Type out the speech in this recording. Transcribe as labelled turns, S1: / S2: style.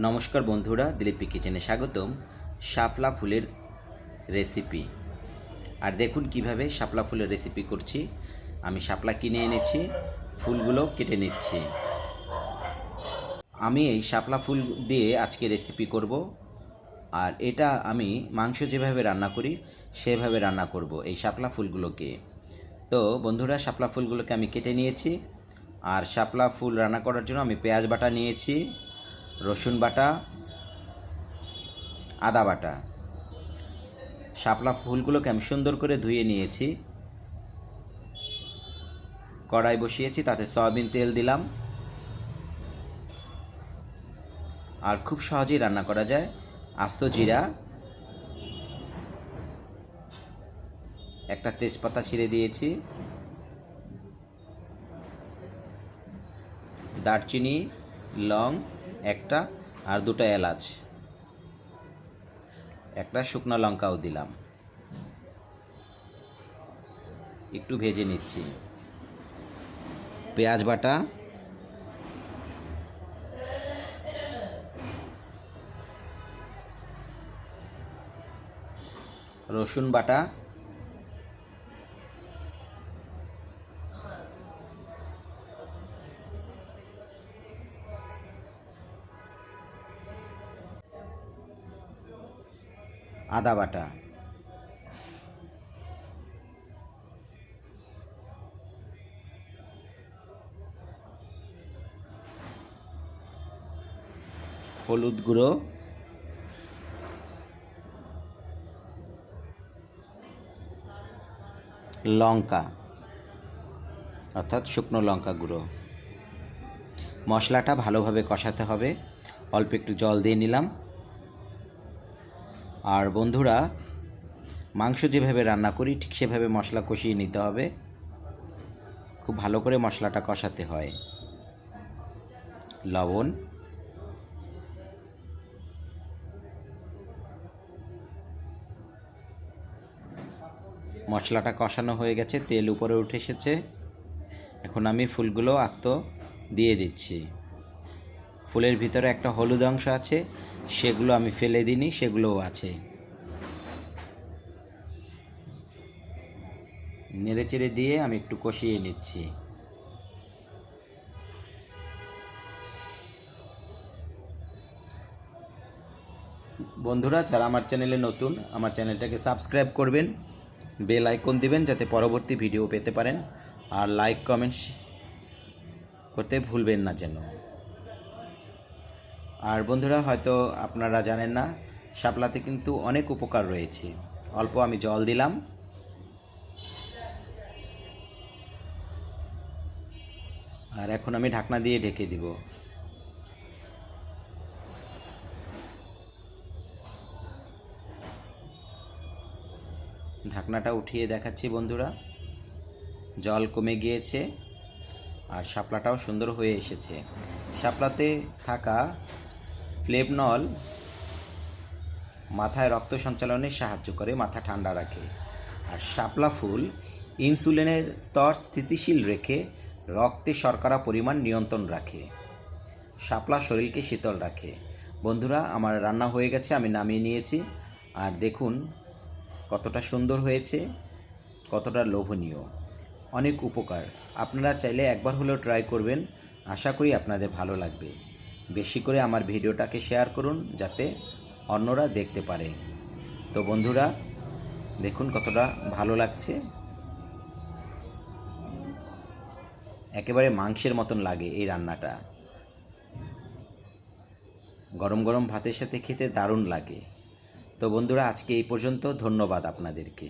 S1: নমস্কার বন্ধুরা, দিলীপী কিচেনে স্বাগতম। শাপলা ফুলের রেসিপি। আর দেখুন কিভাবে শাপলা ফুলের রেসিপি করছি। আমি শাপলা কিনে এনেছি, ফুলগুলো কেটে নিচ্ছি। আমি এই শাপলা ফুল দিয়ে আজকে রেসিপি করব। আর এটা আমি মাংস যেভাবে রান্না করি সেভাবে রান্না করব এই শাপলা ফুলগুলোকে। তো বন্ধুরা, শাপলা ফুলগুলোকে আমি কেটে নিয়েছি। আর শাপলা ফুল রান্না করার জন্য আমি পেঁয়াজ বাটা নিয়েছি, রসুন বাটা, আদা বাটা। শাপলা ফুলগুলোকে আমি সুন্দর করে ধুয়ে নিয়েছি। কড়াই বসিয়েছি, তাতে সয়াবিন তেল দিলাম। আর খুব সহজেই রান্না করা যায়। আস্ত জিরা, একটা তেজপাতা ছিঁড়ে দিয়েছি, দারচিনি, লং একটা, আর দুটো এলাচ, একটা শুকনো লঙ্কাও দিলাম। একটু ভেজে নিচ্ছি। পেঁয়াজ বাটা, রসুন বাটা, আদা বাটা, হলুদ গুঁড়ো, লঙ্কা অর্থাৎ শুকনো লঙ্কা গুঁড়ো। মশলাটা ভালোভাবে কষাতে হবে। অল্প একটু জল দিয়ে নিলাম। আর বন্ধুরা, মাংস যেভাবে রান্না করি ঠিক সেভাবে মশলা কষিয়ে নিতে হবে। খুব ভালো করে মশলাটা কষাতে হয়। লবণ, মশলাটা কষানো হয়ে গেছে, তেল উপরে উঠে এসেছে। এখন আমি ফুলগুলো আস্ত দিয়ে দিচ্ছি। ফুলের ভিতরে একটা হলুদ অংশ আছে, সেগুলো আমি ফেলে দিইনি, সেগুলোও আছে। নেড়েচেড়ে দিয়ে আমি একটু কষিয়ে নিচ্ছি। বন্ধুরা, যারা আমার চ্যানেলে নতুন, আমার চ্যানেলটাকে সাবস্ক্রাইব করবেন, বেল আইকন দিবেন যাতে পরবর্তী ভিডিও পেতে পারেন। আর লাইক কমেন্টস করতে ভুলবেন না যেন। আর বন্ধুরা, হয়তো আপনারা জানেন না, শাপলাতে কিন্তু অনেক উপকার রয়েছে। অল্প আমি জল দিলাম। আর এখন আমি ঢাকনা দিয়ে ঢেকে দিব। ঢাকনাটা উঠিয়ে দেখাচ্ছি বন্ধুরা, জল কমে গিয়েছে আর শাপলাটাও সুন্দর হয়ে এসেছে। শাপলাতে থাকা ফ্লেভনল মাথায় রক্ত সঞ্চালনে সাহায্য করে, মাথা ঠান্ডা রাখে। আর শাপলা ফুল ইনসুলিনের স্তর স্থিতিশীল রেখে রক্তে শর্করা পরিমাণ নিয়ন্ত্রণ রাখে। শাপলা শরীরকে শীতল রাখে। বন্ধুরা, আমার রান্না হয়ে গেছে, আমি নামিয়ে নিয়েছি। আর দেখুন কতটা সুন্দর হয়েছে, কতটা লোভনীয়, অনেক উপকার। আপনারা চাইলে একবার হলেও ট্রাই করবেন। আশা করি আপনাদের ভালো লাগবে। বেশি করে আমার ভিডিওটাকে শেয়ার করুন যাতে অন্যরা দেখতে পারে। তো বন্ধুরা, দেখুন কতটা ভালো লাগছে। একেবারে মাংসের মতন লাগে এই রান্নাটা। গরম গরম ভাতের সাথে খেতে দারুণ লাগে। তো বন্ধুরা, আজকে এই পর্যন্ত। ধন্যবাদ আপনাদেরকে।